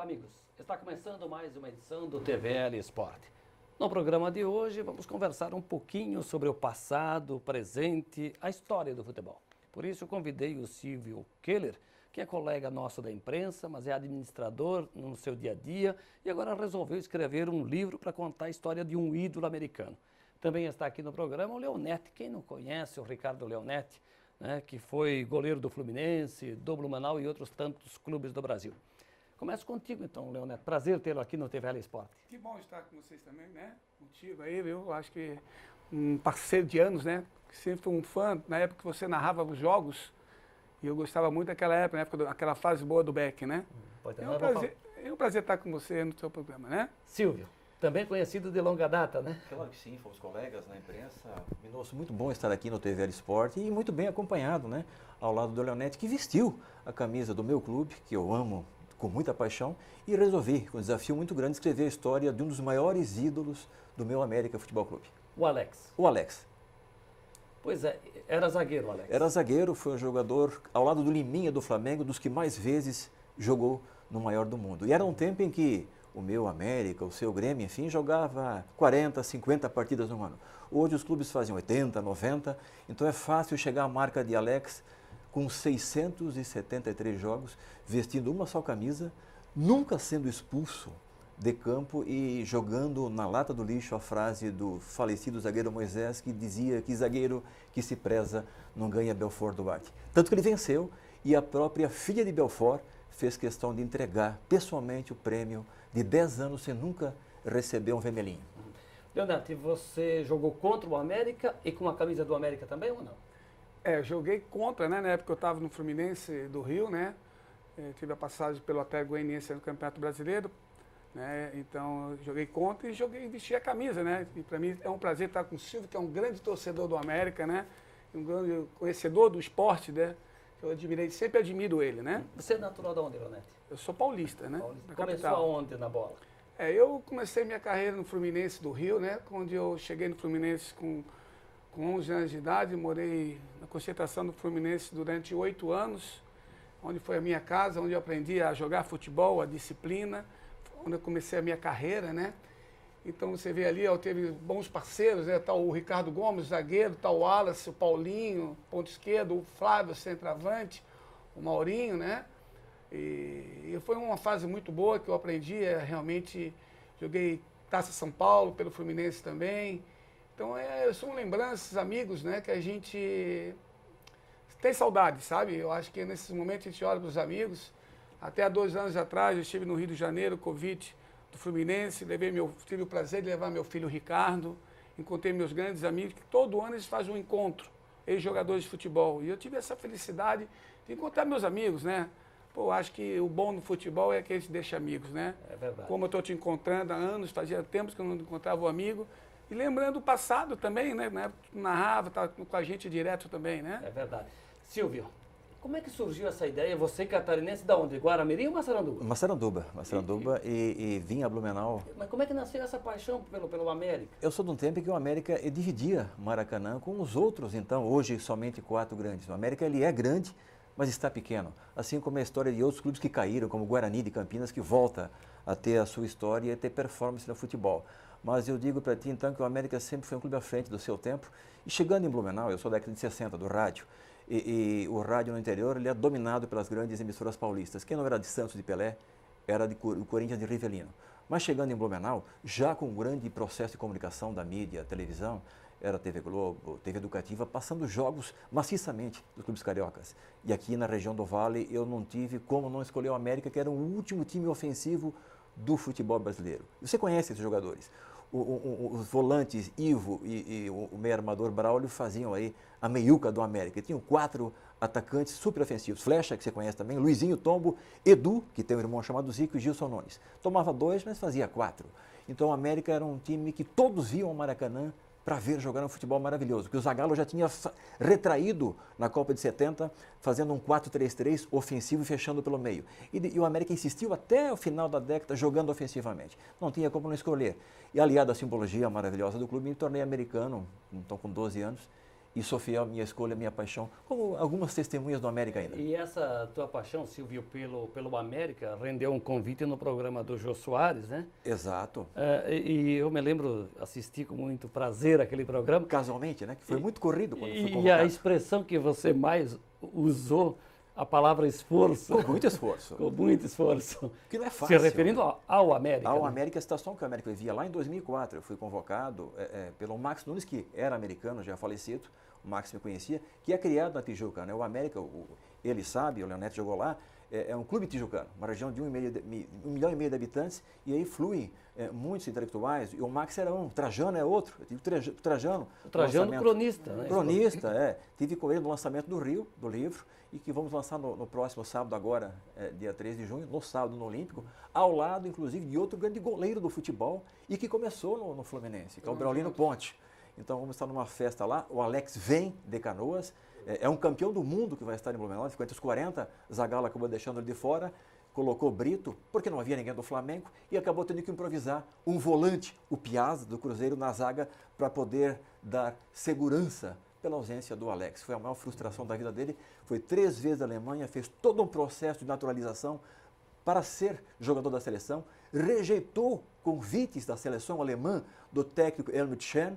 amigos. Está começando mais uma edição do TVL Esporte. No programa de hoje, vamos conversar um pouquinho sobre o passado, o presente, a história do futebol. Por isso, eu convidei o Silvio Keller, que é colega nosso da imprensa, mas é administrador no seu dia a dia e agora resolveu escrever um livro para contar a história de um ídolo americano. Também está aqui no programa o Leonetti. Quem não conhece o Ricardo Leonetti, né, que foi goleiro do Fluminense, do Blumenau e outros tantos clubes do Brasil. Começo contigo então, Leonetti. Prazer tê-lo aqui no TVL Esporte. Que bom estar com vocês também, né? Contigo aí, viu? Acho que um parceiro de anos, né? Sempre fui um fã, na época que você narrava os jogos, e eu gostava muito daquela época, na época daquela fase boa do Beck, né? É um prazer estar com você no seu programa, né? Silvio, também conhecido de longa data, né? Claro que sim, fomos colegas na imprensa. Minosso, muito bom estar aqui no TVL Esporte e muito bem acompanhado, né? Ao lado do Leonetti, que vestiu a camisa do meu clube, que eu amo com muita paixão, e resolvi, com um desafio muito grande, escrever a história de um dos maiores ídolos do meu América Futebol Clube. O Alex. O Alex. Pois é, era zagueiro o Alex. Era zagueiro, foi um jogador, ao lado do Liminha do Flamengo, dos que mais vezes jogou no maior do mundo. E era um tempo em que o meu América, o seu Grêmio, enfim, jogava 40, 50 partidas no ano. Hoje os clubes fazem 80, 90, então é fácil chegar à marca de Alex com 673 jogos, vestindo uma só camisa, nunca sendo expulso de campo e jogando na lata do lixo a frase do falecido zagueiro Moisés, que dizia que zagueiro que se preza não ganha Belfort Duarte. Tanto que ele venceu e a própria filha de Belfort fez questão de entregar pessoalmente o prêmio de 10 anos sem nunca receber um vermelhinho. Leonetti, você jogou contra o América e com a camisa do América também ou não? Joguei contra, né? Na época eu estava no Fluminense do Rio, né? Tive a passagem pelo Atlético Goianiense no Campeonato Brasileiro, né? Então eu joguei contra e vesti a camisa, né? E para mim é um prazer estar com o Silvio, que é um grande torcedor do América, né? Um grande conhecedor do esporte, né? Eu admirei, sempre admiro ele, né? Você é natural de onde, Leonetti? Eu sou paulista, né? Paulista. Começou aonde na bola? Eu comecei minha carreira no Fluminense do Rio, né? Quando eu cheguei no Fluminense com 11 anos de idade, morei na concentração do Fluminense durante 8 anos, onde foi a minha casa, onde eu aprendi a jogar futebol, a disciplina, onde eu comecei a minha carreira, né? Então você vê ali, eu teve bons parceiros, né? Tá o Ricardo Gomes, zagueiro, tá o Wallace, o Paulinho, ponto esquerdo, o Flávio, centroavante, o Maurinho, né? E foi uma fase muito boa que eu aprendi, realmente joguei Taça São Paulo pelo Fluminense também. Então são lembranças, amigos, né? Que a gente tem saudade, sabe? Eu acho que nesses momentos a gente olha para os amigos. Até há 2 anos atrás eu estive no Rio de Janeiro, convite do Fluminense, tive o prazer de levar meu filho Ricardo, encontrei meus grandes amigos, que todo ano eles fazem um encontro, ex-jogadores de futebol. E eu tive essa felicidade de encontrar meus amigos, né? Pô, acho que o bom no futebol é que a gente deixa amigos, né? É verdade. Como eu estou te encontrando há anos, fazia tempos que eu não encontrava um amigo. E lembrando o passado também, né? Na época que narrava, estava com a gente direto também, né? É verdade. Silvio, como é que surgiu essa ideia? Você catarinense de onde? Guaramirim ou Massaranduba? Massaranduba e vim a Blumenau. Mas como é que nasceu essa paixão pelo América? Eu sou de um tempo em que o América dividia Maracanã com os outros, então, hoje somente 4 grandes. O América ele é grande, mas está pequeno. Assim como a história de outros clubes que caíram, como o Guarani de Campinas, que volta a ter a sua história e a ter performance no futebol. Mas eu digo para ti, então, que o América sempre foi um clube à frente do seu tempo. E chegando em Blumenau, eu sou da década de 60, do rádio, e o rádio no interior ele é dominado pelas grandes emissoras paulistas. Quem não era de Santos de Pelé, era do Corinthians de Rivelino. Mas chegando em Blumenau, já com um grande processo de comunicação da mídia, televisão, era TV Globo, TV Educativa, passando jogos maciçamente dos clubes cariocas. E aqui na região do Vale eu não tive como não escolher o América, que era o último time ofensivo do futebol brasileiro. Você conhece esses jogadores? Os volantes Ivo e o meio armador Braulio faziam aí a meiuca do América. Tinham 4 atacantes super ofensivos. Flecha, que você conhece também, Luizinho Tombo, Edu, que tem um irmão chamado Zico, e Gilson Nunes. Tomava 2, mas fazia 4. Então o América era um time que todos iam ao Maracanã para ver jogar um futebol maravilhoso, que o Zagallo já tinha retraído na Copa de 70, fazendo um 4-3-3 ofensivo e fechando pelo meio. E o América insistiu até o final da década jogando ofensivamente. Não tinha como não escolher. E aliado à simbologia maravilhosa do clube, me tornei americano, então com 12 anos, e sou fiel à minha escolha, à minha paixão, como algumas testemunhas do América ainda. E essa tua paixão, Silvio, pelo América, rendeu um convite no programa do Jô Soares, né? Exato. E eu me lembro, assisti com muito prazer aquele programa. Casualmente, né? Que foi muito corrido quando foi E convocado. a expressão que você mais usou, a palavra esforço. Com muito esforço. Com muito esforço. Que não é fácil. Se referindo ao América. Ao né? América, a situação que o América vivia lá em 2004. Eu fui convocado pelo Max Nunes, que era americano, já falecido. O Max me conhecia, que é criado na Tijuca, né? O América, ele sabe, o Leonete jogou lá, é um clube tijucano, uma região de 1,5 milhão de habitantes, e aí fluem muitos intelectuais, e o Max era um, o Trajano é outro, eu tive o Trajano. O Trajano cronista, né? Cronista, tive com ele no lançamento do Rio, do livro, e que vamos lançar no próximo sábado agora, dia 3 de junho, no sábado no Olímpico, ao lado, inclusive, de outro grande goleiro do futebol, e que começou no Fluminense, que é o Braulino Ponte. Então vamos estar numa festa lá, o Alex vem de Canoas, é um campeão do mundo que vai estar em Blumenau, ficou entre os 40, Zagallo acabou deixando ele de fora, colocou Brito, porque não havia ninguém do Flamengo, e acabou tendo que improvisar um volante, o Piazza, do Cruzeiro, na zaga, para poder dar segurança pela ausência do Alex. Foi a maior frustração da vida dele, foi 3 vezes à Alemanha, fez todo um processo de naturalização para ser jogador da seleção, rejeitou convites da seleção alemã, do técnico Helmut Schön,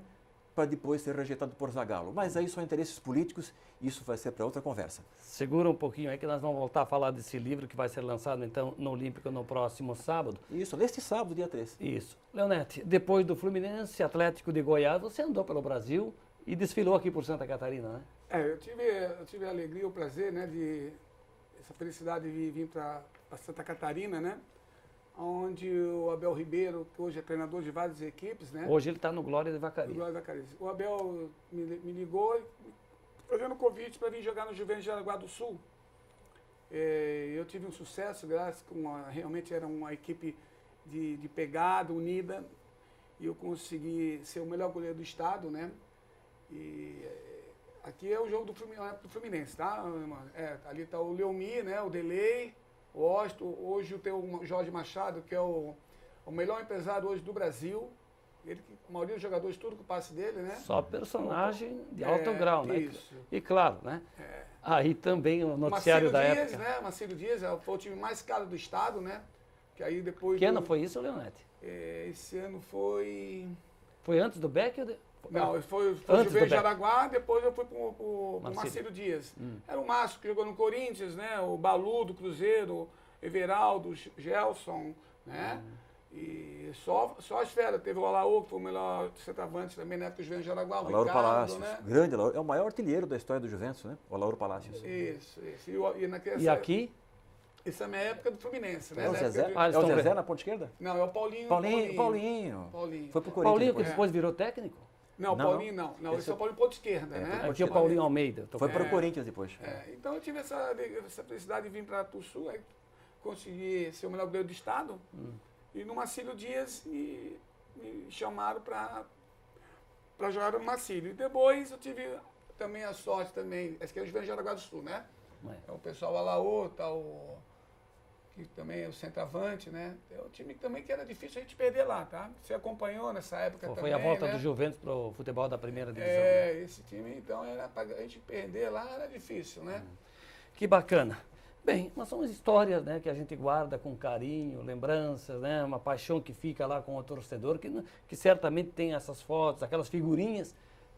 para depois ser rejeitado por Zagallo. Mas aí são interesses políticos, isso vai ser para outra conversa. Segura um pouquinho aí que nós vamos voltar a falar desse livro que vai ser lançado então no Olímpico no próximo sábado. Isso, neste sábado, dia 3. Isso. Leonete, depois do Fluminense, Atlético de Goiás, você andou pelo Brasil e desfilou aqui por Santa Catarina, né? Eu tive a alegria, o prazer, né, essa felicidade de vir para Santa Catarina, né? Onde o Abel Ribeiro, que hoje é treinador de várias equipes, né? Hoje ele está no Glória de Vacaria. Glória de Vacaria. O Abel me ligou fazendo um convite para vir jogar no Juventus de Jaraguá do Sul. Eu tive um sucesso, graças a realmente era uma equipe de pegada, unida, e eu consegui ser o melhor goleiro do estado, né? E aqui é o jogo do Fluminense, tá? Ali está o Leomir, né? O Delay, o Osto, hoje tem o Jorge Machado, que é o melhor empresário hoje do Brasil. Ele, a maioria dos jogadores, tudo com o passe dele, né? Só personagem de alto grau, né? Isso. E claro, né? Aí também o noticiário da Dias, época. né? Marcelo Dias foi o time mais caro do estado, né? Que aí depois... Que ano foi isso, Leonete? Esse ano foi... Foi antes do Beck? Não, foi antes Juventus de Jaraguá, depois eu fui pro Marcelo Dias. Era o Márcio que jogou no Corinthians, né? O Balu do Cruzeiro, Everaldo, Gelson, né? E só as feras. Teve o Olaú, que foi o melhor centroavante também, né? Que o Juventus de Jaraguá, o Olauro Ricardo, Palácios, né? grande, é o maior artilheiro da história do Juventus, né? O Olauro Palácios. Isso. E aqui? Essa é a minha época do Fluminense, né? É o Na Zezé? época É o Zezé na ponta esquerda? Não, é o Paulinho. Paulinho. Foi pro Corinthians Paulinho, que depois. depois virou técnico? Não, Não, Paulinho não. Esse é o Paulinho ponta esquerda, né? Aqui é o Paulinho Almeida. Foi pro Corinthians depois. Então eu tive essa felicidade de vir para o Sul, aí consegui ser o melhor goleiro do estado. E no Marcílio Dias me chamaram para jogar no Marcílio. E depois eu tive também a sorte também, esse aqui é o Juventus de Jaraguá do Sul, né? É o pessoal Alaô, tá que também é o centroavante, né? É um time também que era difícil a gente perder lá, tá? Você acompanhou nessa época também, Foi a volta né? do Juventus para o futebol da primeira divisão. Esse time, então, era pra a gente perder lá era difícil, né? Que bacana. Bem, mas são histórias, né, que a gente guarda com carinho, lembranças, né, uma paixão que fica lá com o torcedor, que certamente tem essas fotos, aquelas figurinhas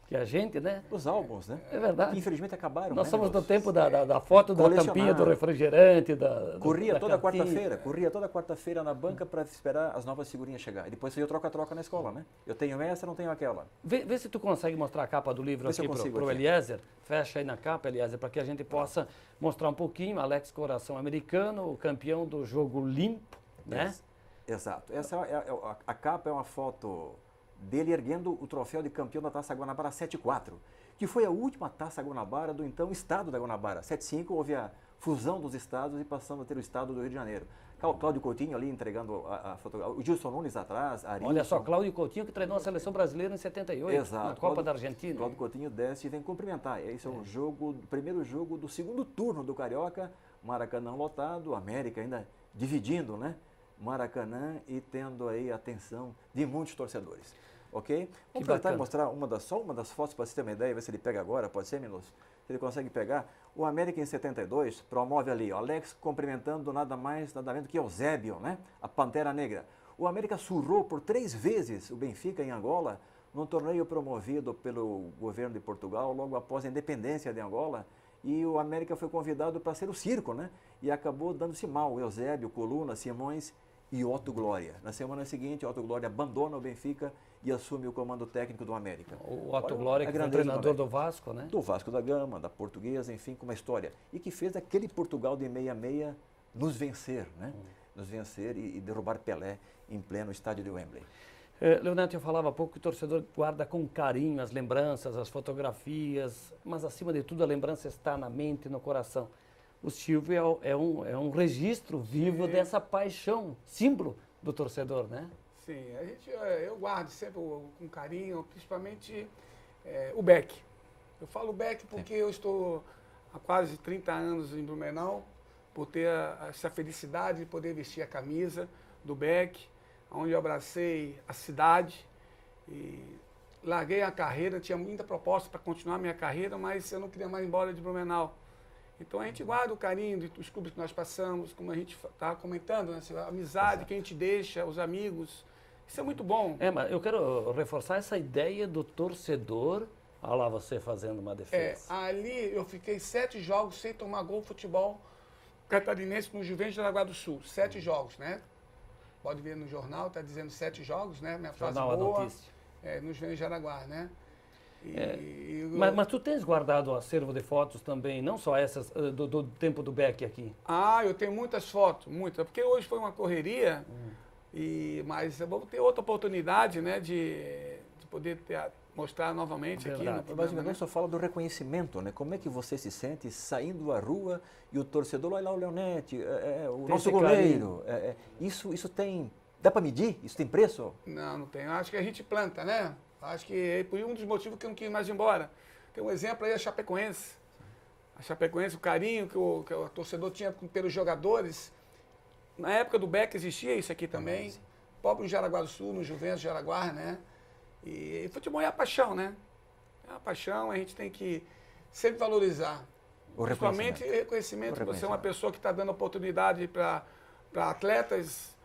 que a gente, né? Os álbuns, né? É verdade. Que infelizmente acabaram. Nós né, somos do meus? tempo da foto da tampinha do refrigerante, Corria da toda cartinha. quarta-feira na banca para esperar as novas figurinhas chegar. E depois eu troca-troca na escola, né? Eu tenho essa, não tenho aquela. Vê se tu consegue mostrar a capa do livro Vê se aqui eu consigo pro aqui. Eliezer. Fecha aí na capa, Eliezer, para que a gente possa mostrar um pouquinho. Alex Coração americano, o campeão do jogo limpo, né? Exato. Essa a capa é uma foto dele erguendo o troféu de campeão da Taça Guanabara 7-4, que foi a última Taça Guanabara do então Estado da Guanabara. 7-5 houve a fusão dos estados e passando a ter o Estado do Rio de Janeiro. Cláudio Coutinho ali entregando a fotografia, o Gilson Nunes atrás, Olha só, Cláudio Coutinho que treinou a seleção brasileira em 78, Exato. na Copa da Argentina. Cláudio Coutinho desce e vem cumprimentar. Esse é o primeiro jogo do segundo turno do Carioca, Maracanã lotado, América ainda dividindo, né? Maracanã e tendo aí a atenção de muitos torcedores. ok? Vamos tentar mostrar só uma das fotos para você ter uma ideia, ver se ele pega agora, pode ser, Minus? Se ele consegue pegar. O América em 72 promove ali, o Alex cumprimentando nada mais, nada menos que Eusébio, né? A Pantera Negra. O América surrou por 3 vezes o Benfica em Angola, num torneio promovido pelo governo de Portugal, logo após a independência de Angola, e o América foi convidado para ser o circo, né? E acabou dando-se mal, Eusébio, Coluna, Simões e Otto Glória. Na semana seguinte, Otto Glória abandona o Benfica e assume o comando técnico do América. O Otto Glória, que foi treinador do Vasco, né? Do Vasco da Gama, da Portuguesa, enfim, com uma história. E que fez aquele Portugal de 66 nos vencer, né? Nos vencer e derrubar Pelé em pleno estádio de Wembley. Leonete, eu falava há pouco que o torcedor guarda com carinho as lembranças, as fotografias, mas acima de tudo a lembrança está na mente e no coração. O Silvio é um registro vivo dessa paixão, símbolo do torcedor, né? Sim, eu guardo sempre com carinho, principalmente o Beck. Eu falo Beck porque eu estou há quase 30 anos em Blumenau, por ter essa felicidade de poder vestir a camisa do Beck, onde eu abracei a cidade e larguei a carreira, tinha muita proposta para continuar a minha carreira, mas eu não queria mais ir embora de Blumenau. Então a gente guarda o carinho dos clubes que nós passamos, como a gente estava comentando, né? A amizade que a gente deixa, os amigos. Isso é muito bom. Mas eu quero reforçar essa ideia do torcedor. Olha lá você fazendo uma defesa. Ali eu fiquei 7 jogos sem tomar gol de futebol catarinense no Juventus de Jaraguá do Sul. 7 jogos, né? Pode ver no jornal, está dizendo 7 jogos, né? Minha fase boa. Notícia. No Juventus de Jaraguá, né? Mas tu tens guardado o acervo de fotos também, não só essas do tempo do Beck aqui? Eu tenho muitas fotos, muitas, porque hoje foi uma correria, mas eu vou ter outra oportunidade, né, de poder mostrar novamente aqui no programa. Mas o só fala do reconhecimento, né? Como é que você se sente saindo à rua e o torcedor, olha lá o Leonete, o nosso goleiro, isso tem, dá para medir? Isso tem preço? Não tem, acho que a gente planta, né? Acho que é por um dos motivos que eu não quis mais ir embora. Tem um exemplo aí, a Chapecoense. A Chapecoense, o carinho que o torcedor tinha pelos jogadores. Na época do Beck existia isso aqui também. Pobre no Jaraguá do Sul, no Juventus de Jaraguá, né? E futebol é a paixão, né? É a paixão, a gente tem que sempre valorizar. Principalmente o reconhecimento. Você é uma pessoa que está dando oportunidade para atletas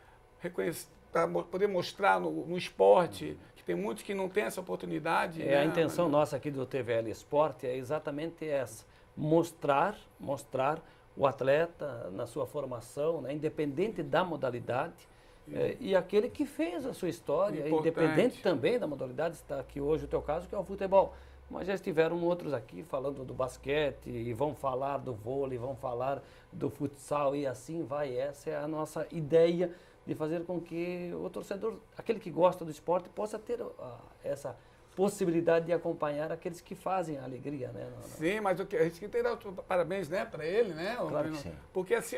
para poder mostrar no esporte. Tem muitos que não têm essa oportunidade. A intenção nossa aqui do TVL Esporte é exatamente essa, mostrar o atleta na sua formação, né, independente da modalidade, e aquele que fez a sua história, independente também da modalidade, está aqui hoje o teu caso, que é o futebol. Mas já estiveram outros aqui falando do basquete, e vão falar do vôlei, vão falar do futsal, e assim vai. Essa é a nossa ideia, de fazer com que o torcedor, aquele que gosta do esporte, possa ter essa possibilidade de acompanhar aqueles que fazem a alegria, né? Sim, mas a gente tem que dar parabéns, né, para ele, né? Claro que sim. Porque assim,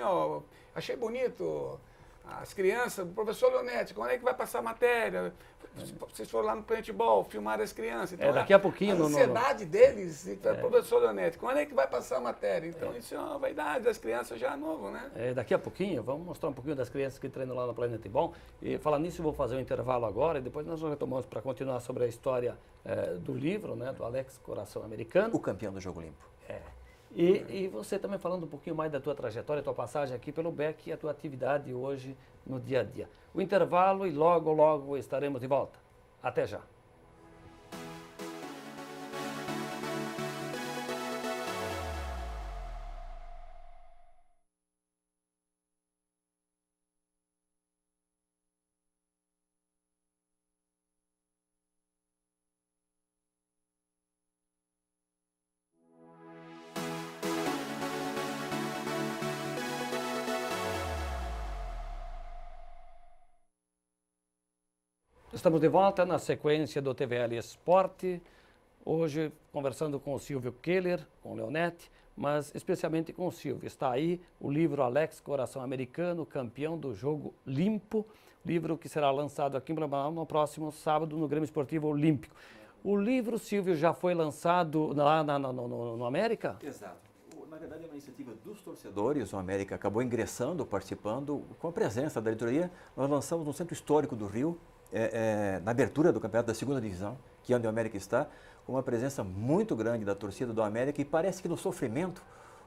achei bonito as crianças, o professor Leonete, quando é que vai passar a matéria? Vocês foram lá no paintball, filmaram as crianças. Então, daqui a pouquinho. A ansiedade deles, então, professor Leonete, quando é que vai passar a matéria? Então, isso é uma vaidade das crianças já novo, né? Daqui a pouquinho, vamos mostrar um pouquinho das crianças que treinam lá no Planeta Bom. E falar nisso, eu vou fazer um intervalo agora, e depois nós retomamos para continuar sobre a história do livro, né, do Alex Coração Americano. O campeão do Jogo Limpo. E você também falando um pouquinho mais da tua trajetória, tua passagem aqui pelo Beck e a tua atividade hoje no dia a dia. O intervalo e logo estaremos de volta. Até já. Estamos de volta na sequência do TVL Esporte, hoje conversando com o Silvio Keller, com o Leonete, mas especialmente com o Silvio. Está aí o livro Alex Coração Americano, campeão do Jogo Limpo, livro que será lançado aqui em Blumenau no próximo sábado no Grêmio Esportivo Olímpico. O livro, Silvio, já foi lançado lá no América? Exato. Na verdade, é uma iniciativa dos torcedores. O América acabou ingressando, participando, com a presença da editoria. Nós lançamos no Centro Histórico do Rio, na abertura do campeonato da segunda divisão, que é onde o América está, com uma presença muito grande da torcida do América, e parece que no sofrimento,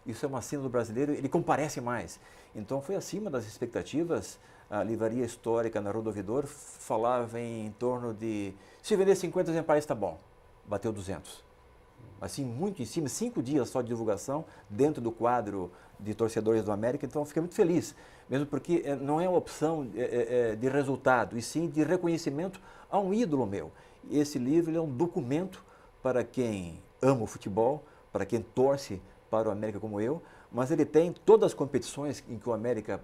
isso é uma sina do brasileiro, ele comparece mais. Então foi acima das expectativas. A livraria histórica na Rua do Ouvidor falava em torno de, se vender 50 exemplares está bom, bateu 200. Assim, muito em cima, 5 dias só de divulgação dentro do quadro de torcedores do América, então eu fiquei muito feliz, mesmo porque não é uma opção de resultado, e sim de reconhecimento a um ídolo meu. Esse livro é um documento para quem ama o futebol, para quem torce para o América como eu, mas ele tem todas as competições em que o América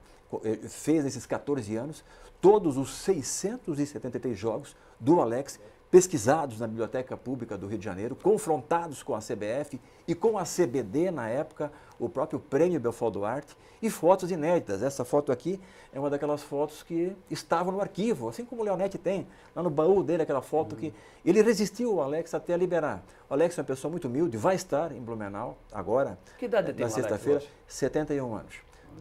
fez nesses 14 anos, todos os 673 jogos do Alex, pesquisados na Biblioteca Pública do Rio de Janeiro, confrontados com a CBF e com a CBD na época, o próprio Prêmio Belfort Duarte, e fotos inéditas. Essa foto aqui é uma daquelas fotos que estavam no arquivo, assim como o Leonetti tem, lá no baú dele, aquela foto que ele resistiu, o Alex, até liberar. O Alex é uma pessoa muito humilde, vai estar em Blumenau agora, Que idade tem na o Alex sexta-feira, hoje? 71 anos.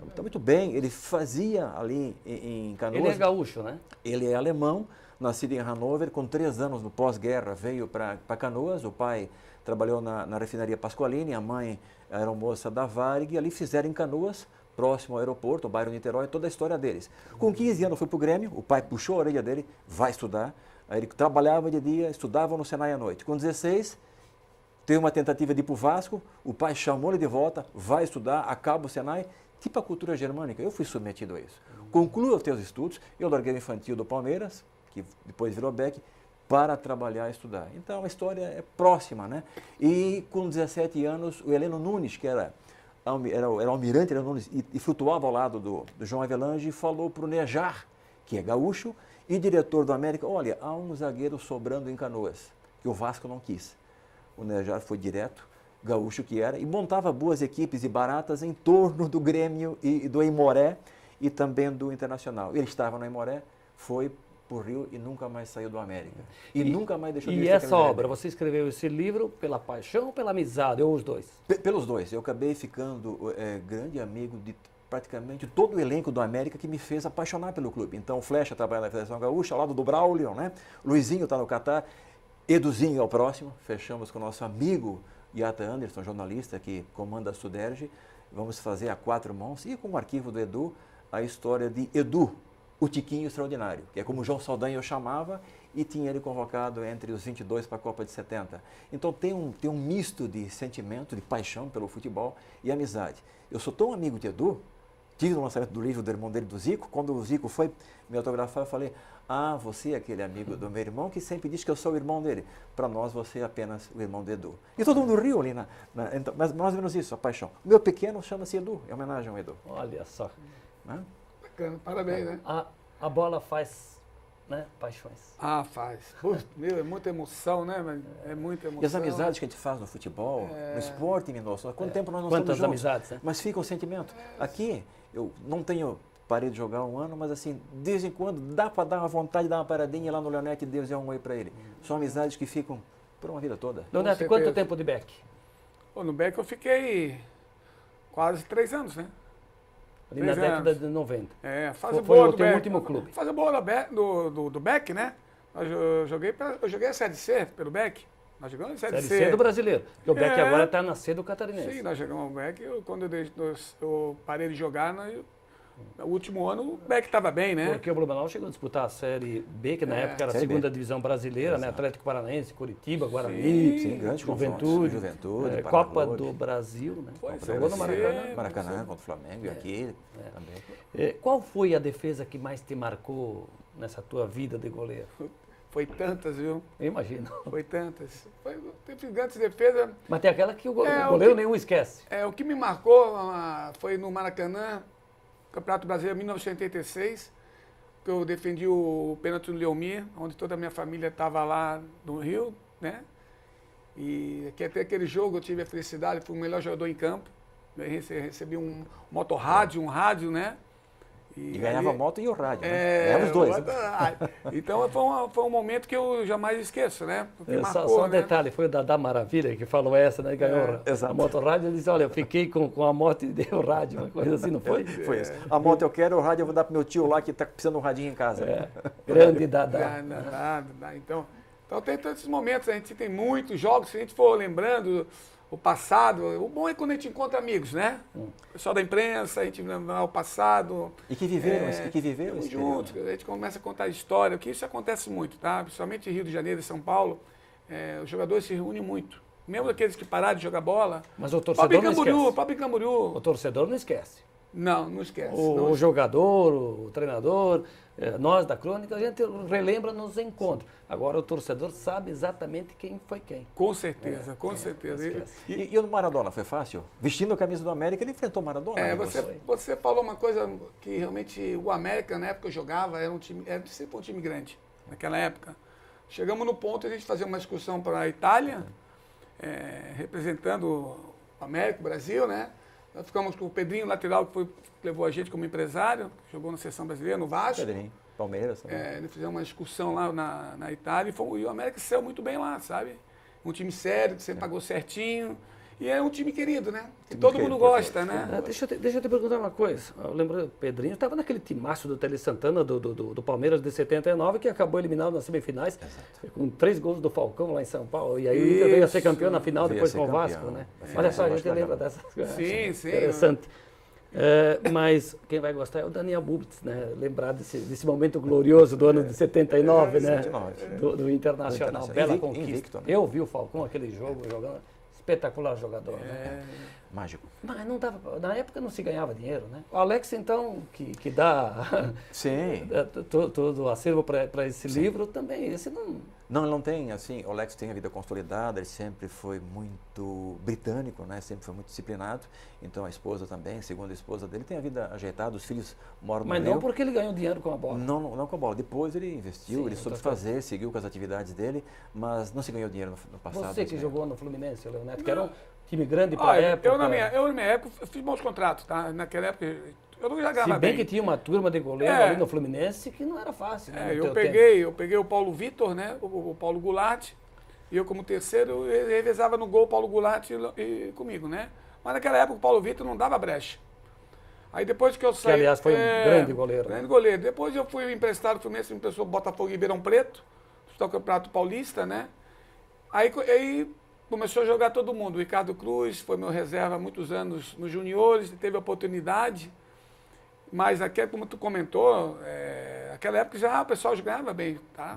Está muito bem, ele fazia ali em Canoas. Ele é gaúcho, né? Ele é alemão, nascido em Hannover, com 3 anos no pós-guerra veio para Canoas. O pai trabalhou na refinaria Pasqualini, a mãe era moça da Varig, e ali fizeram em Canoas, próximo ao aeroporto, o bairro Niterói, toda a história deles. Com 15 anos foi para o Grêmio, o pai puxou a orelha dele, vai estudar. Aí ele trabalhava de dia, estudava no Senai à noite. Com 16, teve uma tentativa de ir para o Vasco, o pai chamou ele de volta, vai estudar, acaba o Senai, tipo a cultura germânica. Eu fui submetido a isso. Conclua os teus estudos, eu larguei o infantil do Palmeiras, que depois virou Beck, para trabalhar e estudar. Então a história é próxima, né? E com 17 anos, o Heleno Nunes, que era o almirante Heleno Nunes e flutuava ao lado do João Avelange, falou para o Nejar, que é gaúcho e diretor do América, olha, há um zagueiro sobrando em Canoas, que o Vasco não quis. O Nejar foi direto, gaúcho que era, e montava boas equipes e baratas em torno do Grêmio e do Aimoré e também do Internacional. Ele estava no Aimoré, foi para o Rio e nunca mais saiu do América. E nunca mais deixou de E vestir a essa camisa do obra, América. você escreveu esse livro pela paixão ou pela amizade, ou os dois? Pelos dois. Eu acabei ficando grande amigo de praticamente todo o elenco do América, que me fez apaixonar pelo clube. Então, o Flecha trabalha na Federação Gaúcha, ao lado do Braulio, né? Luizinho está no Catar, Eduzinho é o próximo. Fechamos com o nosso amigo Yata Anderson, jornalista que comanda a Suderge. Vamos fazer a 4 mãos e com o arquivo do Edu, a história de Edu, o Tiquinho Extraordinário, que é como o João Saldanha eu chamava, e tinha ele convocado entre os 22 para a Copa de 70. Então tem um misto de sentimento, de paixão pelo futebol e amizade. Eu sou tão amigo de Edu, tive no lançamento do livro do irmão dele, do Zico, quando o Zico foi me autografar, eu falei, você é aquele amigo do meu irmão que sempre diz que eu sou o irmão dele. Para nós, você é apenas o irmão de Edu. E todo mundo riu ali, então, mas mais ou menos isso, a paixão. O meu pequeno chama-se Edu, em homenagem ao Edu. Olha só. Né? Bacana, parabéns, né? A bola faz, né, paixões. Faz. Putz, meu, é muita emoção, né? É muita emoção. E as amizades que a gente faz no futebol, no esporte, Minosso, há quanto tempo nós não estamos Quantas juntos? amizades, né? Mas fica o sentimento. Aqui, eu não tenho, parei de jogar um ano, mas assim, de vez em quando dá para dar uma vontade de dar uma paradinha lá no Leonete e Deus é um oi para ele. São amizades que ficam por uma vida toda. Leonete, quanto tempo de Beck? No Beck eu fiquei quase 3 anos, né? Ali na década de 90. Fase Foi boa o do teu Beck. último clube. Fase boa do Beck, né? Eu joguei a Série C pelo Beck. Nós jogamos a Série C. Série C do brasileiro. Porque o Beck agora está na C do Catarinense. Sim, nós jogamos o Beck. Quando eu parei de jogar, no último ano o Beck estava bem, né? Porque o Blumenau chegou a disputar a Série B, que na época era a Série segunda B. divisão brasileira, né? Atlético Paranaense, Curitiba, Guarani, Sim, grandes Juventude, Juventude, Copa Paraná, do Brasil, né? Foi, Jogou no Maracanã. Maracanã contra o Flamengo e aqui também. Qual foi a defesa que mais te marcou nessa tua vida de goleiro? Foi tantas, viu? Eu imagino. Foi tantas. Teve grandes defesas. Mas tem aquela que o goleiro nenhum esquece. O que me marcou foi no Maracanã, Campeonato Brasileiro 1986, que eu defendi o pênalti no Leomir, onde toda a minha família estava lá no Rio, né? E até aquele jogo eu tive a felicidade, fui o melhor jogador em campo. Eu recebi um motorrádio, um rádio, né? E ganhava ali- a moto e o rádio, né? Ganhava os dois. Né? Então foi um momento que eu jamais esqueço, né? Porque Só um detalhe, foi o Dadá Maravilha que falou essa, né? Ganhou exato. a motorrádio, ele disse, olha, eu fiquei com a moto e dei o rádio, uma coisa assim, não foi? Foi isso. A moto eu quero, o rádio eu vou dar pro meu tio lá que tá precisando de um radinho em casa. Grande Dadá. Então tem todos esses momentos, a gente tem muitos jogos, se a gente for lembrando o passado, o bom é quando a gente encontra amigos, né? O pessoal da imprensa, a gente lembra o passado. E que viveram esse juntos, período. a gente começa a contar história, que isso acontece muito, tá? Principalmente em Rio de Janeiro e São Paulo, os jogadores se reúnem muito. Mesmo aqueles que pararam de jogar bola. Mas o torcedor não esquece. Próprio Camboriú. O torcedor não esquece. Não esquece. O jogador, o treinador, nós da crônica, a gente relembra nos encontros. Agora o torcedor sabe exatamente quem foi quem. Com certeza, com certeza. E o Maradona, foi fácil? Vestindo a camisa do América, ele enfrentou o Maradona. Você falou uma coisa que realmente o América, na época que eu jogava, era sempre um time grande, naquela época. Chegamos no ponto de a gente fazer uma excursão para a Itália, representando o América, o Brasil, né? Nós ficamos com o Pedrinho, lateral, que levou a gente como empresário, jogou na seleção brasileira, no Vasco. Pedrinho, Palmeiras também. Nós fizemos uma excursão lá na Itália e o América saiu muito bem lá, sabe? Um time sério, que sempre pagou certinho. E é um time querido, né? Que todo mundo gosta, né? Deixa eu te perguntar uma coisa. Eu lembro, o Pedrinho estava naquele timaço do Tele Santana, do Palmeiras de 79, que acabou eliminado nas semifinais, com 3 gols do Falcão lá em São Paulo. E aí o Inter veio a ser campeão na final, depois com o Vasco, né? Olha só, a gente lembra dessas coisas. Sim. Interessante. Mas quem vai gostar é o Daniel Bubitz, né? Lembrar desse momento glorioso do ano de 79, né? 79. Do Internacional. Bela conquista. Invicto, né? Eu vi o Falcão, aquele jogo, jogando. Espetacular jogador, né? Mágico. Mas não dava, na época não se ganhava dinheiro, né? O Alex, então, que dá Sim. todo o acervo para esse livro, também, esse não... Não, ele não tem, assim, o Alex tem a vida consolidada, ele sempre foi muito britânico, né? Sempre foi muito disciplinado, então a esposa também, segundo a esposa dele, tem a vida ajeitada, os filhos moram no Rio. Mas não porque ele ganhou dinheiro com a bola. Não com a bola, depois ele investiu, ele soube fazer, seguiu com as atividades dele, mas não se ganhou dinheiro no passado. Você que jogou no Fluminense, Leoneto, que era um time grande para a época. Eu na minha época, fiz bons contratos, tá? Naquela época, eu não jogava bem. Se bem que tinha uma turma de goleiro ali no Fluminense que não era fácil, né? Eu peguei o Paulo Vitor, né? O Paulo Goulart, e eu como terceiro, eu revezava no gol o Paulo Goulart e comigo, né? Mas naquela época o Paulo Vitor não dava brecha. Aí depois que eu saí... Que aliás foi um grande goleiro. Grande goleiro. Depois eu fui emprestado, o Fluminense me emprestou Botafogo e Ribeirão Preto, disputar o Campeonato Paulista, né? Aí começou a jogar todo mundo. O Ricardo Cruz foi meu reserva há muitos anos nos juniores, teve a oportunidade. Mas aqui, como tu comentou, naquela época já o pessoal jogava bem, tá?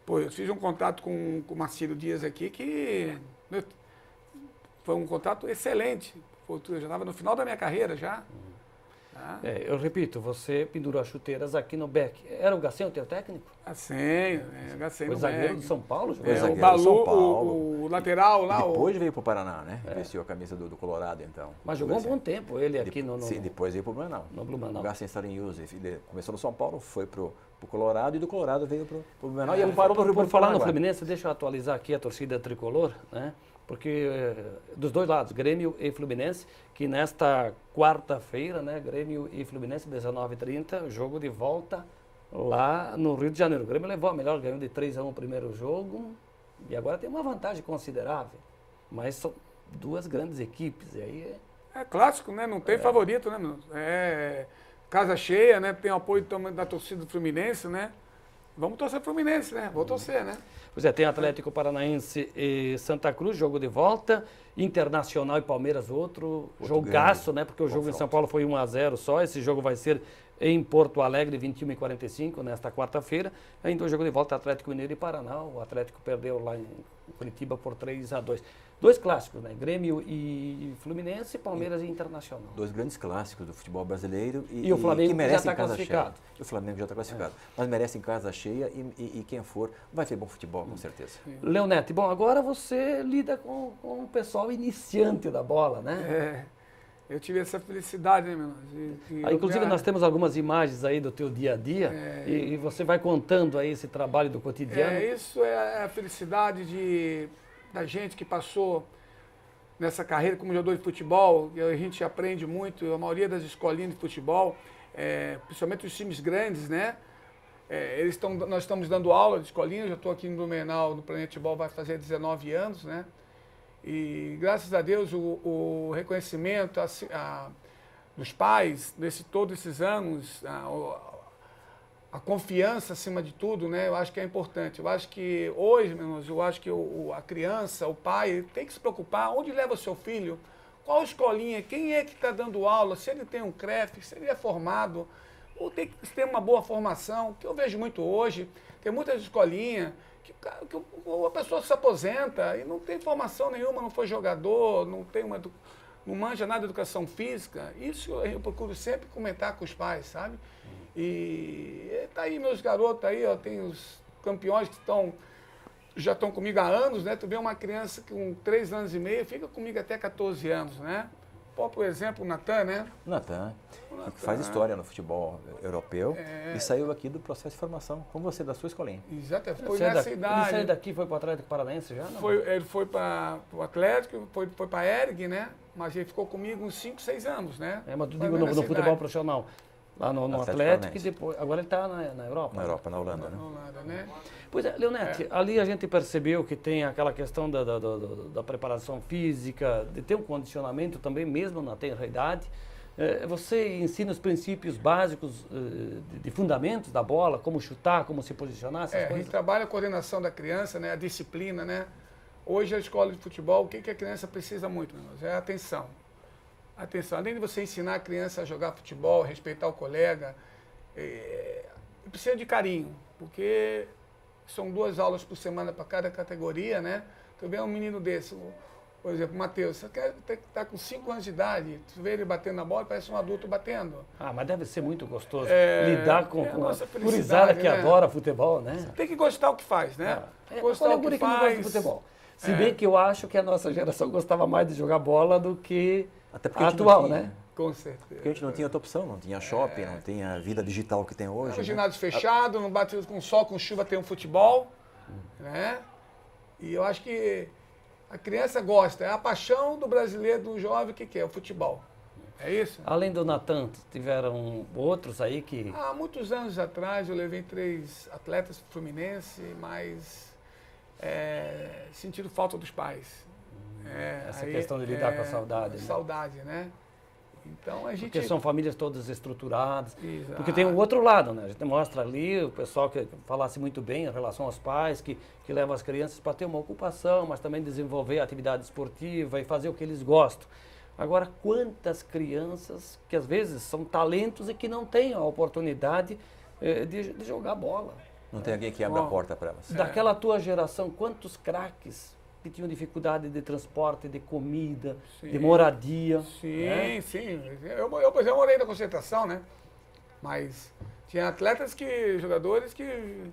Eu fiz um contrato com o Marcílio Dias aqui que foi um contrato excelente. Eu já estava no final da minha carreira já. Tá? Eu repito, você pendurou as chuteiras aqui no Beck. Era o Gacém o teu técnico? Gacém o no zagueiro Beck. do São Paulo? O Balu, o lateral lá. Depois veio para o Paraná, né? Vestiu a camisa do Colorado, então. Mas jogou um bom tempo ele aqui Sim, depois veio para o Blumenau. No Blumenau. O Gacém Sarinhoso começou no São Paulo, foi para o Colorado e do Colorado veio para o Blumenau e parou no Rio Por falar no Fluminense, deixa eu atualizar aqui a torcida tricolor, né? Porque dos dois lados, Grêmio e Fluminense, que nesta quarta-feira, né, Grêmio e Fluminense, 19h30, jogo de volta lá no Rio de Janeiro. O Grêmio levou a melhor, ganhou de 3-1 o primeiro jogo e agora tem uma vantagem considerável. Mas são duas grandes equipes. E aí é clássico, né? Não tem favorito, né? Casa cheia, né? Tem o apoio da torcida do Fluminense, né? Vamos torcer pro Fluminense, né? Vou torcer, né? Pois é, tem Atlético Paranaense e Santa Cruz, jogo de volta. Internacional e Palmeiras, outro jogaço, né? Porque o jogo em São Paulo foi 1-0 só. Esse jogo vai ser em Porto Alegre, 21h45, nesta quarta-feira. Ainda o jogo de volta, Atlético Mineiro e Paraná. O Atlético perdeu lá em Curitiba por 3-2. Dois clássicos, né? Grêmio e Fluminense, Palmeiras e Internacional. Dois grandes clássicos do futebol brasileiro e o Flamengo que merecem já está classificado. O Flamengo já está classificado. Mas merecem casa cheia e quem for vai ter bom futebol, com certeza. Leonetti, bom, agora você lida com o pessoal iniciante da bola, né? Eu tive essa felicidade, né, meu? Inclusive, nós temos algumas imagens aí do teu dia a dia e você vai contando aí esse trabalho do cotidiano. Isso é a felicidade da gente que passou nessa carreira como jogador de futebol, a gente aprende muito, a maioria das escolinhas de futebol, principalmente os times grandes, né? Nós estamos dando aula de escolinha, eu já estou aqui no Blumenau, no Planetebol, vai fazer 19 anos, né? E graças a Deus o reconhecimento dos pais, todos esses anos, a confiança acima de tudo, né? Eu acho que é importante. Eu acho que hoje, meus irmãos, eu acho que a criança, o pai, tem que se preocupar onde leva o seu filho, qual escolinha, quem é que está dando aula, se ele tem um CREF, se ele é formado, ou tem que ter uma boa formação, que eu vejo muito hoje. Tem muitas escolinhas que a pessoa se aposenta e não tem formação nenhuma, não foi jogador, não manja nada de educação física. Isso eu procuro sempre comentar com os pais, sabe? E tá aí meus garotos aí, ó, tem os campeões que já estão comigo há anos, né? Tu vê uma criança com 3 anos e meio, fica comigo até 14 anos, né? Por exemplo, o Natan, né? Natan, que faz história no futebol europeu e saiu aqui do processo de formação, como você, da sua escolinha. Exato, foi nessa idade. Ele saiu daqui, foi para o Atlético Paranaense já? Não? Ele foi para o Atlético, foi para a ERG, né? Mas ele ficou comigo uns 5, 6 anos, né? Mas tu digo no futebol profissional. Lá no Atlético e depois. Agora ele está na Europa. Na Europa, na Holanda, né? Na Holanda, né? Pois é, Leonete, ali a gente percebeu que tem aquela questão da preparação física, de ter um condicionamento também, mesmo na tenra idade. Você ensina os princípios básicos de fundamentos da bola, como chutar, como se posicionar, essas coisas? A gente trabalha a coordenação da criança, né? A disciplina, né? Hoje a escola de futebol, o que a criança precisa muito, meu irmão? É atenção. Atenção, além de você ensinar a criança a jogar futebol, respeitar o colega, precisa de carinho, porque são 2 aulas por semana para cada categoria, né? Tu vê um menino desse, por exemplo, o Matheus, você quer estar com 5 anos de idade, tu vê ele batendo na bola, parece um adulto batendo. Ah, mas deve ser muito gostoso lidar com a gurizada que né? adora futebol, né? Tem que gostar do que faz, né? Gostar do que faz. Não gosta de futebol. Se bem que eu acho que a nossa geração gostava mais de jogar bola do que a atual, né? Com certeza. Porque a gente não tinha outra opção, não tinha shopping, não tinha a vida digital que tem hoje. O ginásio fechado, não bate com sol, com chuva, tem um futebol, né? E eu acho que a criança gosta, é a paixão do brasileiro, do jovem, o que é? O futebol. É isso? Além do Natan, tiveram outros aí que... Há muitos anos atrás eu levei 3 atletas pro Fluminense, mas sentiram falta dos pais. Essa questão de lidar com a saudade. Né? Saudade, né? Então a gente... Porque são famílias todas estruturadas. Exato. Porque tem o outro lado, né? A gente mostra ali o pessoal que falasse muito bem em relação aos pais, que levam as crianças para ter uma ocupação, mas também desenvolver a atividade esportiva e fazer o que eles gostam. Agora, quantas crianças que às vezes são talentos e que não têm a oportunidade de jogar bola? Não tem alguém que abra a porta para elas. Daquela tua geração, quantos craques que tinham dificuldade de transporte, de comida, de moradia? Sim, né? sim. Eu, por exemplo, morei na concentração, né? Mas tinha atletas jogadores que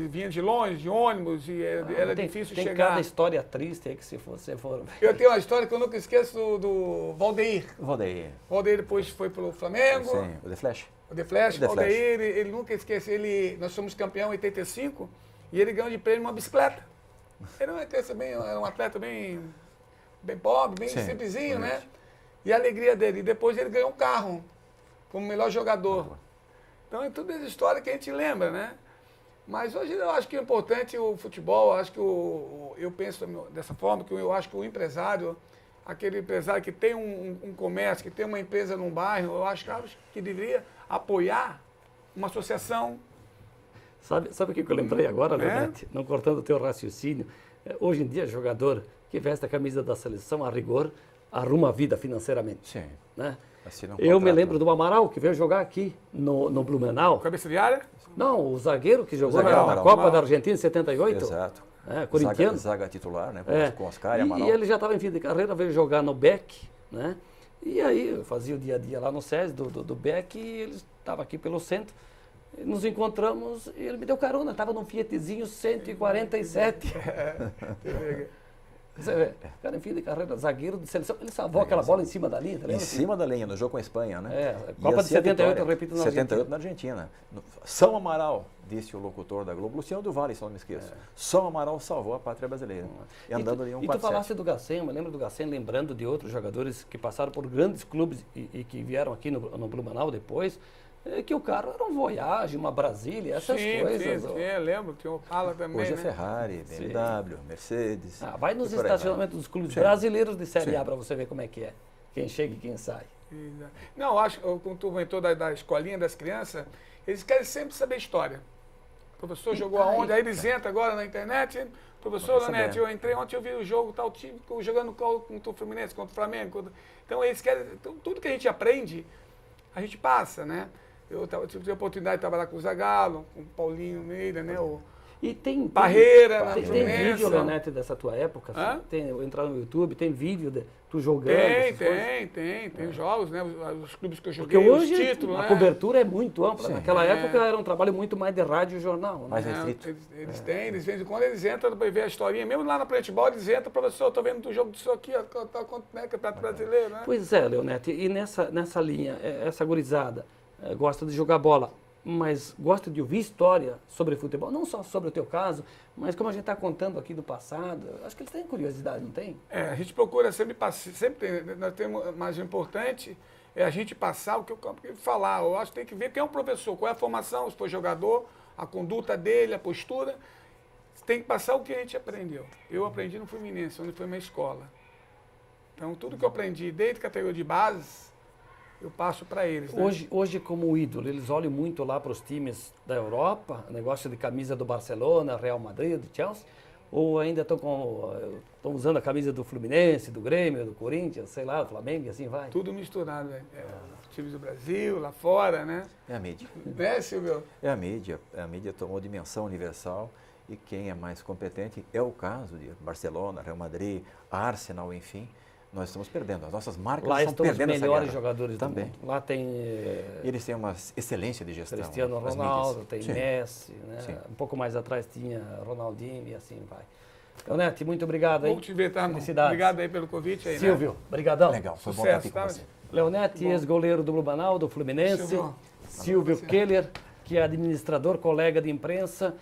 vinham de longe, de ônibus, e era difícil chegar. Tem cada história triste aí que se você for... Eu tenho uma história que eu nunca esqueço do Valdeir. Valdeir depois foi pro Flamengo. Sim, o The Flash. O The Flash. Valdeir, ele nunca esquece. Nós somos campeão em 85 e ele ganhou de prêmio uma bicicleta. Ele era um atleta bem pobre, bem simplesinho, né? E a alegria dele. E depois ele ganhou um carro como melhor jogador. Então é tudo essa história que a gente lembra, né? Mas hoje eu acho que é importante o futebol, acho que eu penso dessa forma, que eu acho que o empresário, aquele empresário que tem um comércio, que tem uma empresa num bairro, eu acho que deveria apoiar uma associação. Sabe o que eu lembrei agora, Leonete? Não cortando o teu raciocínio. Hoje em dia, jogador que veste a camisa da seleção, a rigor, arruma a vida financeiramente. Sim. Né? Eu me lembro do Amaral, que veio jogar aqui no Blumenau. Cabeça de área? Não, o zagueiro que jogou na Copa da Argentina em 78. Exato. Corintiano. Zaga titular, né? Com Oscar e Amaral. E ele já estava em fim de carreira, veio jogar no Beck, né? E aí eu fazia o dia a dia lá no SESI do Beck e ele estava aqui pelo centro. Nos encontramos e ele me deu carona, estava num Fiatzinho 147. Você vê, cara, em fim de carreira, zagueiro de seleção, ele salvou aquela bola em cima da linha, tá vendo? Em cima da linha, no jogo com a Espanha, né? Copa de 78, eu repito, na 78 na Argentina. São Amaral, disse o locutor da Globo, Luciano do Vale, se não me esqueço. Só o Amaral salvou a pátria brasileira. E andando ali um 4-7. E tu falaste do Gacem, eu lembro do Gacem, lembrando de outros jogadores que passaram por grandes clubes e que vieram aqui no Blumenau depois, que o carro era um Voyage, uma Brasília, essas coisas. Sim, lembro, tinha o Opala também. Hoje é né? Ferrari, BMW, Mercedes. Vai nos e por aí estacionamentos dos clubes brasileiros de Série A para você ver como é que é. Quem chega e quem sai. Não, acho que quando tu comentou da escolinha das crianças, eles querem sempre saber história. O professor jogou aonde? Aí eles entram agora na internet. Professor Lanete, eu entrei ontem, eu vi o jogo, tal time, jogando contra o Fluminense, contra o Flamengo. Então eles querem. Então, tudo que a gente aprende, a gente passa, né? Eu tive a oportunidade de trabalhar com o Zagallo, com o Paulinho Meira, né? E tem Barreira, tem vídeo, Leonete, dessa tua época? Assim, entrar no YouTube, tem vídeo de tu jogando? Tem jogos, né? Os clubes que eu joguei, porque hoje os títulos, a né? cobertura é muito ampla. Naquela época era um trabalho muito mais de rádio e jornal. Né? Mais restrito. Eles têm, eles vêm quando eles entram para ver a historinha, mesmo lá na Planetball, eles entram, professor, estou vendo do jogo disso aqui, né, Campeonato Brasileiro, né? Pois é, Leonete, e nessa linha, essa gurizada gosta de jogar bola, mas gosta de ouvir história sobre futebol, não só sobre o teu caso, mas como a gente está contando aqui do passado, acho que eles têm curiosidade, não tem? A gente procura sempre nós temos, mas o importante é a gente passar o que eu falar. Eu acho que tem que ver quem é o professor, qual é a formação, se for jogador, a conduta dele, a postura. Tem que passar o que a gente aprendeu. Eu aprendi no Fluminense, onde foi minha escola. Então, tudo que eu aprendi desde a categoria de base, eu passo para eles. Né? Hoje, como ídolo, eles olham muito lá para os times da Europa, negócio de camisa do Barcelona, Real Madrid, do Chelsea, ou ainda estão usando a camisa do Fluminense, do Grêmio, do Corinthians, sei lá, do Flamengo e assim vai? Tudo misturado, velho. Times do Brasil, lá fora, né? É a mídia. Né, Silvio? É a mídia. A mídia tomou dimensão universal e quem é mais competente é o caso de Barcelona, Real Madrid, Arsenal, enfim. Nós estamos perdendo. As nossas marcas lá estão perdendo essa guerra. Lá estão os melhores jogadores também. Do mundo. Lá tem... Eles têm uma excelência de gestão. Cristiano Ronaldo, tem Messi, né? Sim. Um pouco mais atrás tinha Ronaldinho e assim vai. Leonete, muito obrigado aí. Bom te ver, tá? Felicidades. Obrigado aí pelo convite aí, Silvio, brigadão. Legal, foi bom Sucesso, estar aqui com tá? você. Leonete, ex-goleiro do Blumenau, do Fluminense. Silvio Keller, que é administrador, colega de imprensa,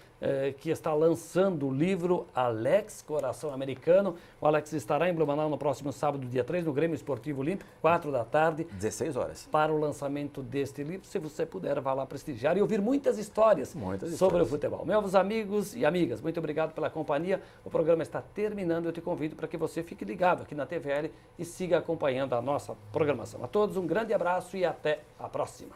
que está lançando o livro Alex, Coração Americano. O Alex estará em Blumenau no próximo sábado, dia 3, no Grêmio Esportivo Olímpico, 4 da tarde. 16 horas. Para o lançamento deste livro, se você puder, vá lá prestigiar e ouvir muitas histórias sobre o futebol. Meus amigos e amigas, muito obrigado pela companhia. O programa está terminando. Eu te convido para que você fique ligado aqui na TVL e siga acompanhando a nossa programação. A todos, um grande abraço e até a próxima.